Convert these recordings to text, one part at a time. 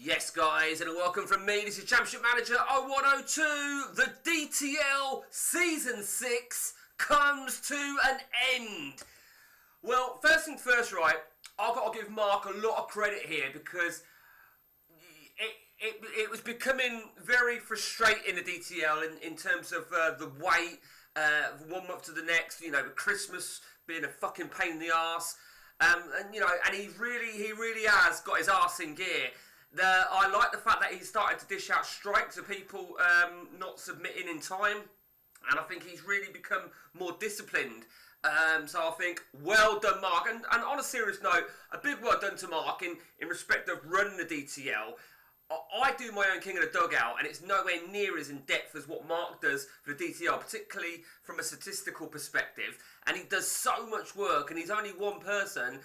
Yes, guys, and a welcome from me. This is Championship Manager 0102. The D.T.L Season 6 comes to an end. Well, first things first, right, I've got to give Mark a lot of credit here because it was becoming very frustrating, the D.T.L, in terms of the wait, 1 month to the next, you know, with Christmas being a fucking pain in the arse. And he really has got his arse in gear. I like the fact that he started to dish out strikes of people not submitting in time, and I think he's really become more disciplined. So I think, well done, Mark. And on a serious note, a big well done to Mark in respect of running the D.T.L. I do my own King of the Dugout, and it's nowhere near as in depth as what Mark does for the D.T.L, particularly from a statistical perspective. And he does so much work, and he's only one person,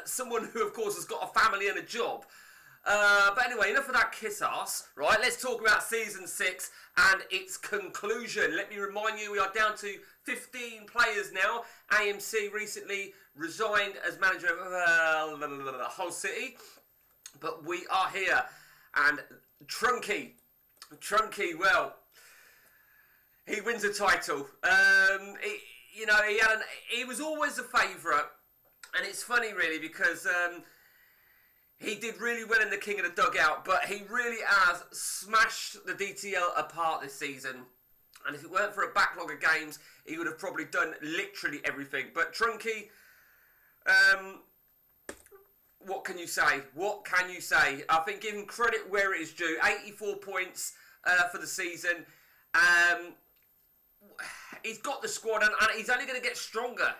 someone who, of course, has got a family and a job. But anyway, enough of that kiss ass, right? Let's talk about Season 6 and its conclusion. Let me remind you, we are down to 15 players now. AMC recently resigned as manager of Hull City, but we are here. And Trunky, well, he wins a title. He was always a favourite, and it's funny really because he did really well in the King of the Dugout, but he really has smashed the D.T.L apart this season. And if it weren't for a backlog of games, he would have probably done literally everything. But Trunky, what can you say? I think give him credit where it is due. 84 points for the season. He's got the squad, and he's only going to get stronger.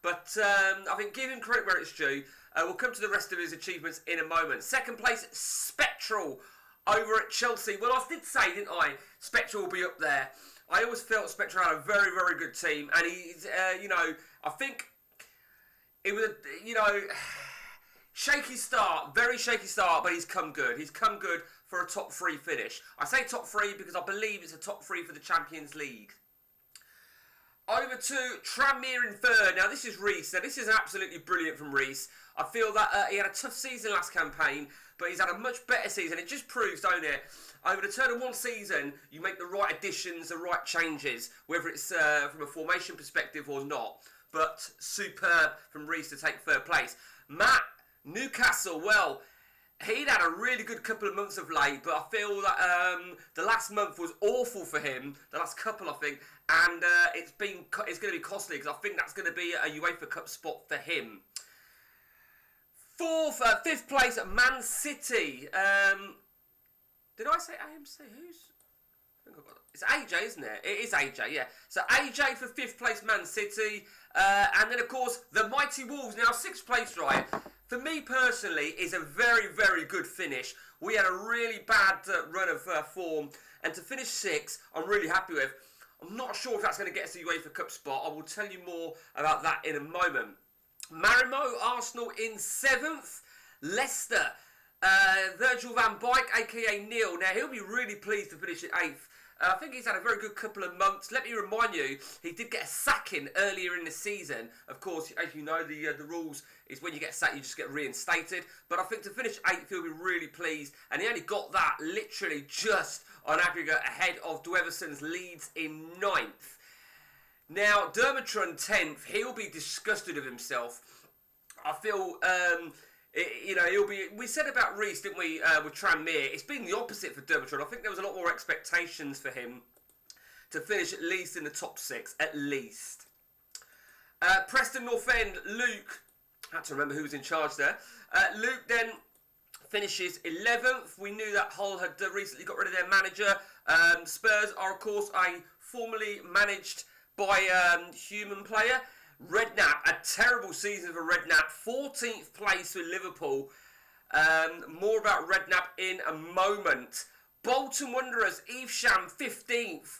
But I think give him credit where it's due. We'll come to the rest of his achievements in a moment. Second place, Spectral over at Chelsea. Well, I did say, didn't I? Spectral will be up there. I always felt Spectral had a very, very good team. And he's, I think it was, shaky start, very shaky start, but he's come good. He's come good for a top 3 finish. I say top 3 because I believe it's a top 3 for the Champions League. Over to Tranmere in third. Now, this is Reese. Now, this is absolutely brilliant from Reese. I feel that he had a tough season last campaign, but he's had a much better season. It just proves, don't it? Over the turn of one season, you make the right additions, the right changes, whether it's from a formation perspective or not. But superb from Reese to take third place. Matt, Newcastle, well, he'd had a really good couple of months of late, but I feel that the last month was awful for him, the last couple I think, and it's going to be costly because I think that's going to be a UEFA Cup spot for him. Fifth place at Man City. Did I say AMC? It's AJ, isn't it? It is AJ, yeah. So AJ for 5th place, Man City. And then, of course, the Mighty Wolves. Now, 6th place, right? For me personally, is a very, very good finish. We had a really bad run of form. And to finish 6th, I'm really happy with. I'm not sure if that's going to get us the UEFA Cup spot. I will tell you more about that in a moment. Marimo, Arsenal in 7th. Leicester. Virgil van Dijk, a.k.a. Neil. Now, he'll be really pleased to finish at 8th. I think he's had a very good couple of months. Let me remind you, he did get a sacking earlier in the season. Of course, as you know, the rules is when you get sacked, you just get reinstated. But I think to finish 8th, he'll be really pleased. And he only got that literally just on aggregate ahead of Dweverson's Leeds in 9th. Now, Dermotron 10th, he'll be disgusted with himself. I feel... he'll be. We said about Reese, didn't we, with Tranmere? It's been the opposite for Dermotron. I think there was a lot more expectations for him to finish at least in the top 6, at least. Preston North End, Luke. I had to remember who was in charge there. Luke then finishes 11th. We knew that Hull had recently got rid of their manager. Spurs are, of course, a formerly managed by human player. Redknapp, a terrible season for Redknapp. 14th place with Liverpool. More about Redknapp in a moment. Bolton Wanderers, Evesham, 15th.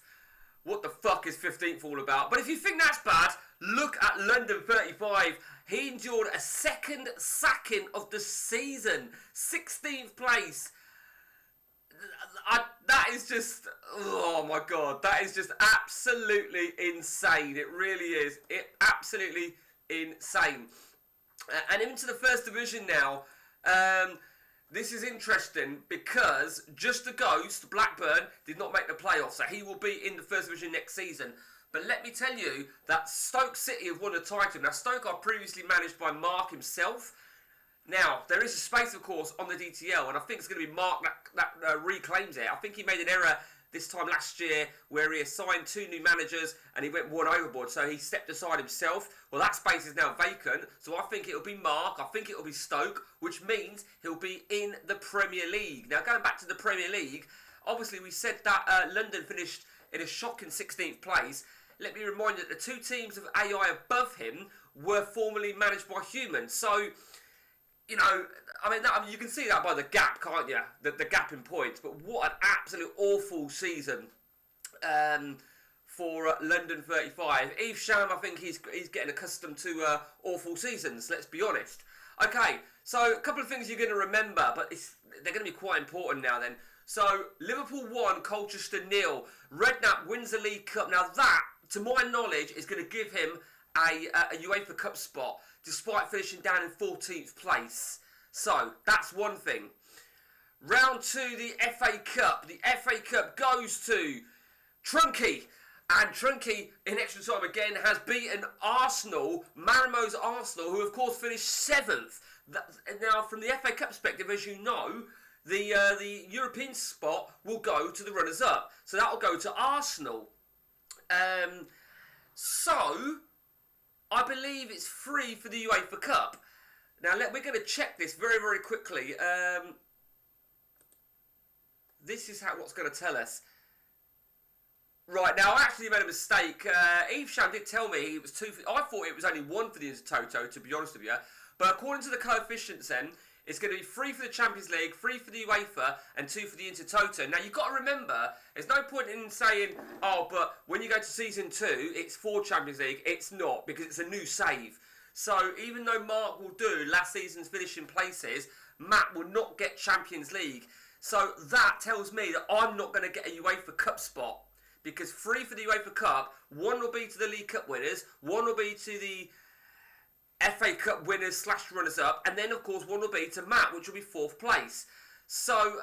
What the fuck is 15th all about? But if you think that's bad, look at London 35. He endured a second sacking of the season. 16th place. That is just, oh my god, that is just absolutely insane. It really is. Absolutely insane. And into the first division now. this is interesting because just a ghost, Blackburn, did not make the playoffs, so he will be in the First Division next season. But let me tell you that Stoke City have won a title. Now, Stoke are previously managed by Mark himself. Now, there is a space, of course, on the D.T.L, and I think it's going to be Mark that reclaims it. I think he made an error this time last year where he assigned 2 new managers and he went one overboard, so he stepped aside himself. Well, that space is now vacant, so I think it'll be Mark, I think it'll be Stoke, which means he'll be in the Premier League. Now, going back to the Premier League, obviously we said that London finished in a shocking 16th place. Let me remind you that the 2 teams of AI above him were formerly managed by humans. So, you know, you can see that by the gap, can't you? The gap in points. But what an absolute awful season for London 35. Yves Sham, I think he's getting accustomed to awful seasons, let's be honest. Okay, so a couple of things you're going to remember, but they're going to be quite important now then. So, Liverpool 1, Colchester 0. Redknapp wins the League Cup. Now that, to my knowledge, is going to give him a UEFA Cup spot, despite finishing down in 14th place. So, that's one thing. Round 2, the FA Cup. The FA Cup goes to Trunky. And Trunky, in extra time again, has beaten Arsenal, Marimo's Arsenal, who of course finished 7th. Now, from the FA Cup perspective, as you know, the European spot will go to the runners-up. So that will go to Arsenal. So, I believe it's free for the UEFA Cup. Now, we're going to check this very, very quickly. This is what's going to tell us. Right, now, I actually made a mistake. Yves Sham did tell me it was 2 I thought it was only 1 for the Intertoto, to be honest with you. But according to the coefficients then, it's going to be 3 for the Champions League, 3 for the UEFA, and 2 for the Intertoto. Now, you've got to remember, there's no point in saying, oh, but when you go to Season 2, it's for Champions League. It's not, because it's a new save. So, even though Mark will do last season's finishing places, Matt will not get Champions League. So, that tells me that I'm not going to get a UEFA Cup spot. Because 3 for the UEFA Cup, 1 will be to the League Cup winners, 1 will be to the FA Cup winners / runners-up, and then, of course, 1 will be to Matt, which will be 4th place. So,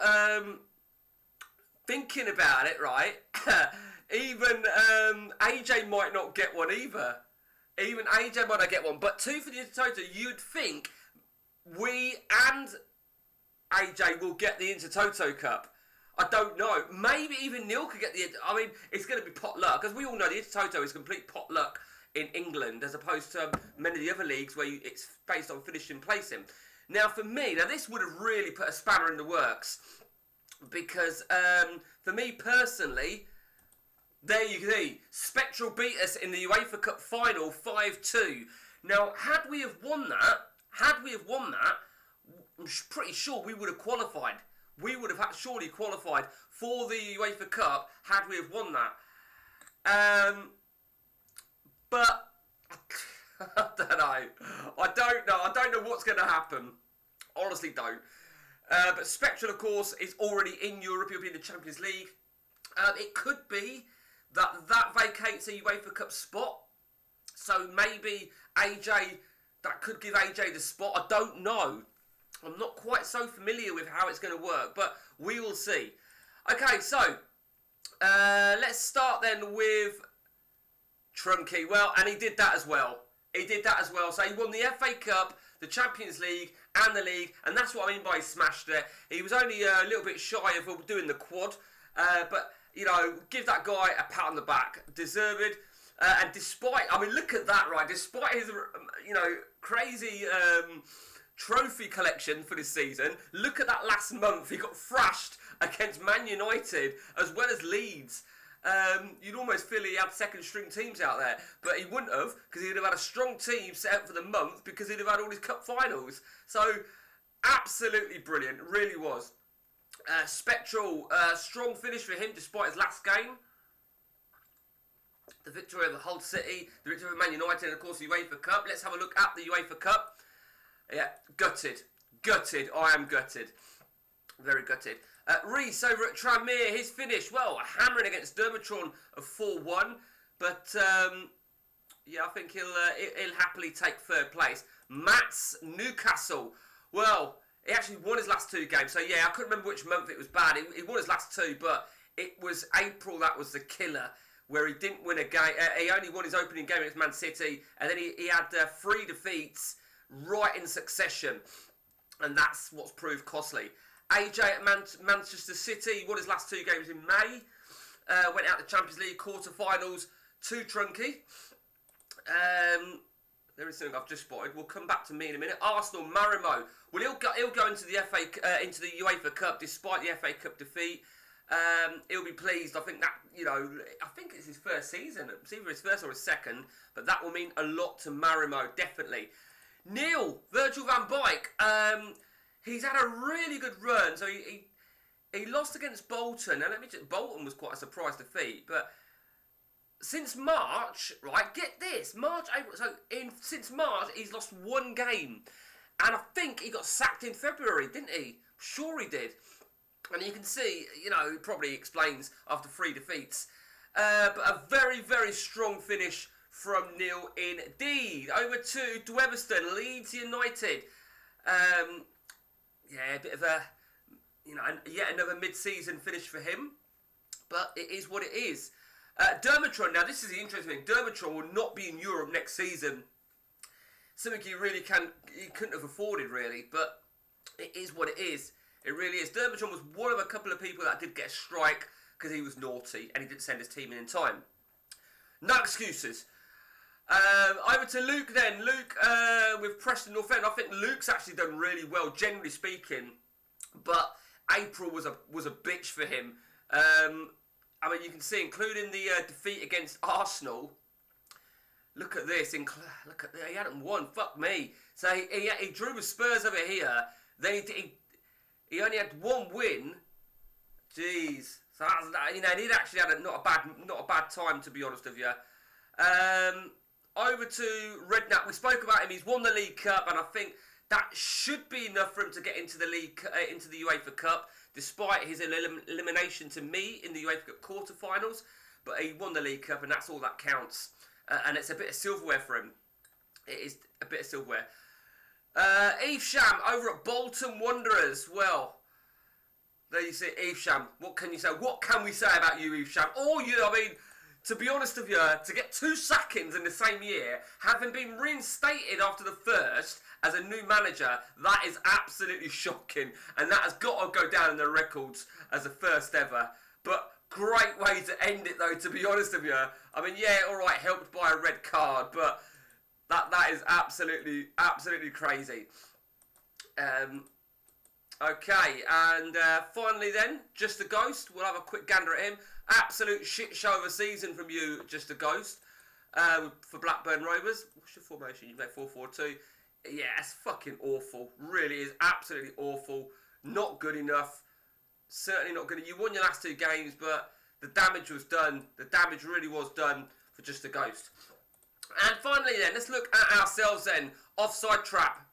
thinking about it, right, even AJ might not get one either. Even AJ might not get one. But 2 for the Intertoto, you'd think we and AJ will get the Intertoto Cup. I don't know. Maybe even Neil could get the... I mean, it's going to be pot luck. As we all know, the Intertoto is complete pot luck in England, as opposed to many of the other leagues where it's based on finishing placing. Now, for me, this would have really put a spanner in the works. Because, for me personally, there you see, Spectral beat us in the UEFA Cup final 5-2. Now, had we have won that, I'm pretty sure we would have qualified. We would have surely qualified for the UEFA Cup had we have won that. But I don't know. I don't know what's going to happen. Honestly, don't. But Spectral, of course, is already in Europe. He'll be in the Champions League. It could be that vacates a UEFA Cup spot. So maybe that could give AJ the spot. I don't know. I'm not quite so familiar with how it's going to work, but we will see. Okay, so let's start then with Trunky. Well, and he did that as well. So he won the FA Cup, the Champions League, and the league, and that's what I mean by he smashed it. He was only a little bit shy of doing the quad, but, you know, give that guy a pat on the back. Deserved. And despite, I mean, look at that, right? Despite his, you know, crazy... trophy collection for this season. Look at that last month. He got thrashed against Man United as well as Leeds. You'd almost feel he had second string teams out there, but he wouldn't have, because he'd have had a strong team set up for the month because he'd have had all his cup finals. So absolutely brilliant, really was. Spectral, strong finish for him despite his last game. The victory over Hull City, the victory over Man United, and of course the UEFA Cup. Let's have a look at the UEFA Cup. Yeah, gutted. I am gutted. Very gutted. Reese over at Tranmere, his finish, well, hammering against Dermatron of 4-1. But, yeah, I think he'll happily take third place. Matt's Newcastle. Well, He actually won his last 2 games. So, yeah, I couldn't remember which month it was bad. He won his last 2, but it was April that was the killer, where he didn't win a game. He only won his opening game against Man City, and then he had 3 defeats right in succession, and that's what's proved costly. AJ at Manchester City won his last 2 games in May, went out the Champions League quarter-finals, too trunky. There is something I've just spotted. We'll come back to me in a minute. Arsenal, Marimo. Well, he'll go into the into the UEFA Cup despite the FA Cup defeat. He'll be pleased. I think that, I think it's his first season. It's either his first or his second, but that will mean a lot to Marimo, definitely. Neil, Virgil van Dijk. He's had a really good run. So he lost against Bolton, and Bolton was quite a surprise defeat, but since March, right, get this, April, since March, he's lost 1 game. And I think he got sacked in February, didn't he? Sure he did. And you can see, it probably explains after 3 defeats. But a very, very strong finish from Neil indeed. Over to Everton, Leeds United. A bit of a, yet another mid-season finish for him. But it is what it is. Dermotron, now this is the interesting thing. Dermotron will not be in Europe next season. Something he couldn't have afforded really, but it is what it is. It really is. Dermotron was one of a couple of people that did get a strike because he was naughty and he didn't send his team in time. No excuses. Over to Luke then. Luke with Preston North End. I think Luke's actually done really well, generally speaking, but April was a bitch for him. You can see, including the defeat against Arsenal. Look at this. Look at that. He hadn't won. Fuck me. So he drew with Spurs over here. Then he only had 1 win. Jeez. So he'd actually had not a bad time, to be honest with you. Over to Redknapp. We spoke about him. He's won the League Cup, and I think that should be enough for him to get into the into the UEFA Cup, despite his elimination to me in the UEFA Cup quarter-finals. But he won the League Cup, and that's all that counts. And it's a bit of silverware for him. It is a bit of silverware. Evesham over at Bolton Wanderers. Well, there you see Evesham. What can you say? What can we say about you, Evesham? To be honest with you, to get 2 sackings in the same year, having been reinstated after the first as a new manager, that is absolutely shocking. And that has got to go down in the records as the first ever. But great way to end it, though, to be honest with you. Alright, helped by a red card, but that is absolutely crazy. Okay, and finally then, Just a Ghost. We'll have a quick gander at him. Absolute shit show of a season from you, Just a Ghost, for Blackburn Rovers. What's your formation? You play 4-4-2. Yeah, it's fucking awful. Really is absolutely awful. Not good enough. Certainly not good. You won your last 2 games, but the damage was done. The damage really was done for Just a Ghost. And finally then, let's look at ourselves then. Offside trap.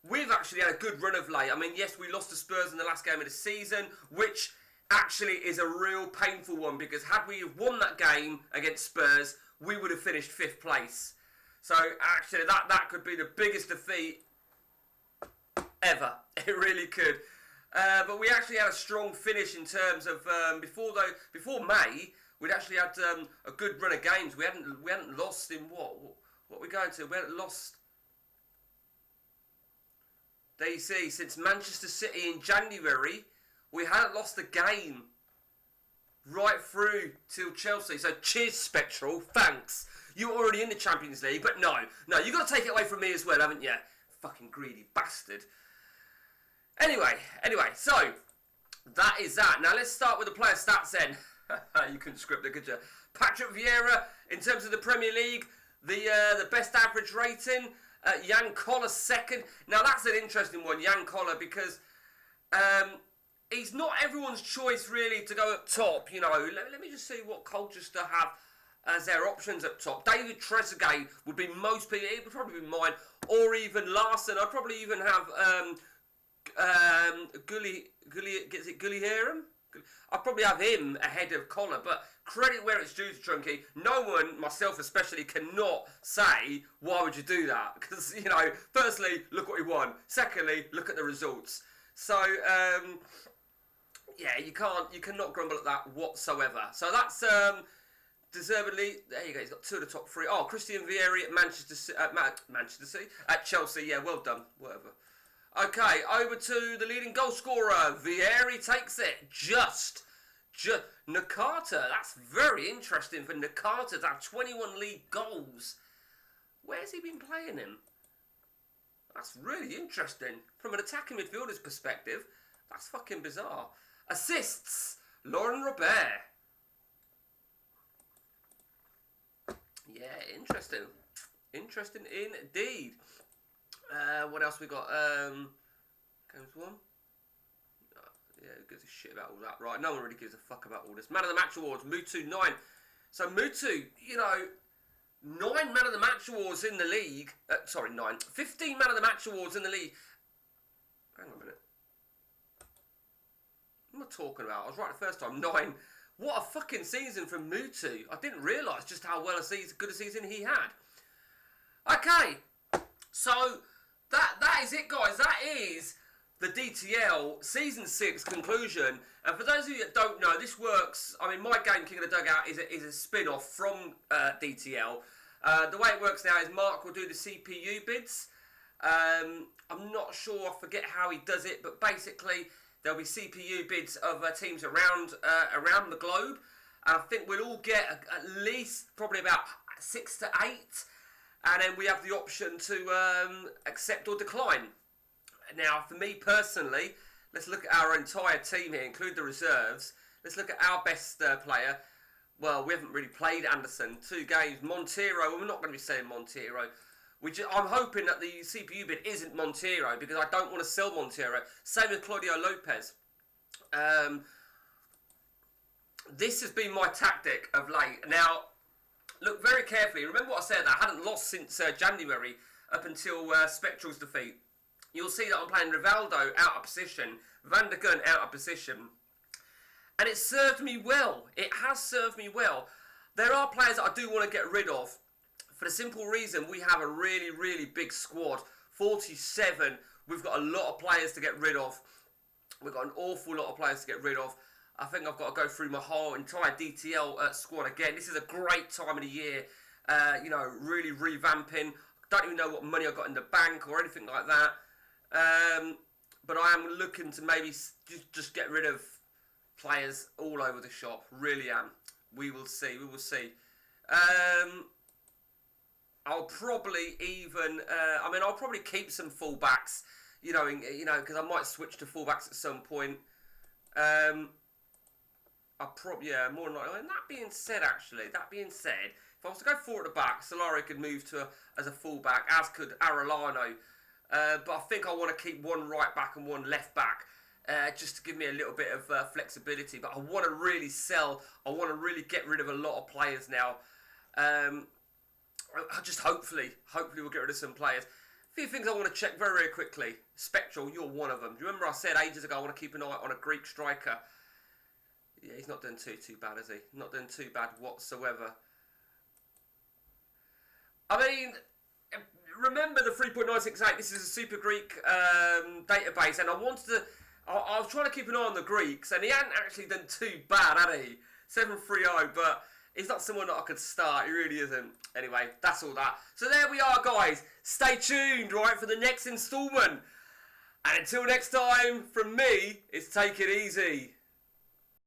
We've actually had a good run of late. Yes, we lost to Spurs in the last game of the season, which actually is a real painful one, because had we won that game against Spurs, we would have finished 5th place. So actually that could be the biggest defeat ever. It really could. But we actually had a strong finish in terms of before May, we'd actually had a good run of games. We hadn't lost in what are we going to? We hadn't lost. There you see, since Manchester City in January, we hadn't lost a game right through till Chelsea. So cheers, Spectral. Thanks. You're already in the Champions League, but no, you've got to take it away from me as well, haven't you? Fucking greedy bastard. Anyway, so that is that. Now let's start with the player stats then. You couldn't script it, could you? Patrick Vieira, in terms of the Premier League, the best average rating. Jan Koller second. Now that's an interesting one, Jan Koller, because he's not everyone's choice really to go up top. Let me just see what Colchester have as their options up top. David Trezeguet would be most people. It would probably be mine, or even Larson. I'd probably even have Gully. Is it Gully Heron? I'd probably have him ahead of Connor, but credit where it's due to Trunky. No one, myself especially, cannot say, why would you do that? Because, you know, firstly, look what he won. Secondly, look at the results. So, yeah, you cannot grumble at that whatsoever. So that's deservedly. There you go. He's got 2 of the top 3. Oh, Christian Vieri at Manchester City, at Chelsea. Yeah, well done. Whatever. Okay, over to the leading goal scorer. Vieri takes it. Just Nakata. That's very interesting for Nakata to have 21 league goals. Where's he been playing him? That's really interesting. From an attacking midfielder's perspective, that's fucking bizarre. Assists, Lauren Robert. Yeah, interesting. Interesting indeed. What else we got? Games 1. Yeah, who gives a shit about all that? Right, no one really gives a fuck about all this. Man of the Match Awards, Mutu 9. So Mutu, you know, 9 Man of the Match Awards in the league. Sorry, 9. 15 Man of the Match Awards in the league. Hang on a minute. What am I talking about? I was right the first time. 9. What a fucking season from Mutu. I didn't realise just how good a season he had. Okay. So, that is it, guys. That is the D.T.L Season 6 conclusion. And for those of you that don't know, this works. I mean, my game, King of the Dugout, is a spin-off from D.T.L. The way it works now is Mark will do the CPU bids. I'm not sure, I forget how he does it, but basically there'll be CPU bids of teams around the globe. And I think we'll all get at least probably about 6 to 8. And then we have the option to accept or decline. Now, for me personally, let's look at our entire team here, include the reserves. Let's look at our best player. Well, we haven't really played Anderson. 2 games. Montero, we're not going to be saying Montero. I'm hoping that the CPU bid isn't Montero because I don't want to sell Montero. Same with Claudio Lopez. This has been my tactic of late. Now, look very carefully. Remember what I said, that I hadn't lost since January up until Spectral's defeat. You'll see that I'm playing Rivaldo out of position, Van der Gun out of position. And it served me well. It has served me well. There are players that I do want to get rid of. For the simple reason, we have a really, really big squad. 47. We've got a lot of players to get rid of. We've got an awful lot of players to get rid of. I think I've got to go through my whole entire D.T.L squad again. This is a great time of the year. You know, really revamping. Don't even know what money I got in the bank or anything like that. But I am looking to maybe just get rid of players all over the shop. Really am. We will see. We will see. I'll probably even. I'll probably keep some fullbacks. Because I might switch to fullbacks at some point. More than likely. And that being said, if I was to go forward at the back, Solari could move as a fullback, as could Arellano. But I think I want to keep 1 right back and 1 left back, just to give me a little bit of flexibility. But I want to really sell. I want to really get rid of a lot of players now. Hopefully we'll get rid of some players. A few things I want to check very, very quickly. Spectral, you're one of them. Do you remember I said ages ago I want to keep an eye on a Greek striker? Yeah, he's not done too bad, has he? Not done too bad whatsoever. I mean, remember the 3.968, this is a Super Greek database, and I was trying to keep an eye on the Greeks, and he hadn't actually done too bad, had he? 730, but he's not someone that I could start, he really isn't. Anyway, that's all that. So there we are, guys. Stay tuned, right, for the next instalment. And until next time, from me, it's take it easy.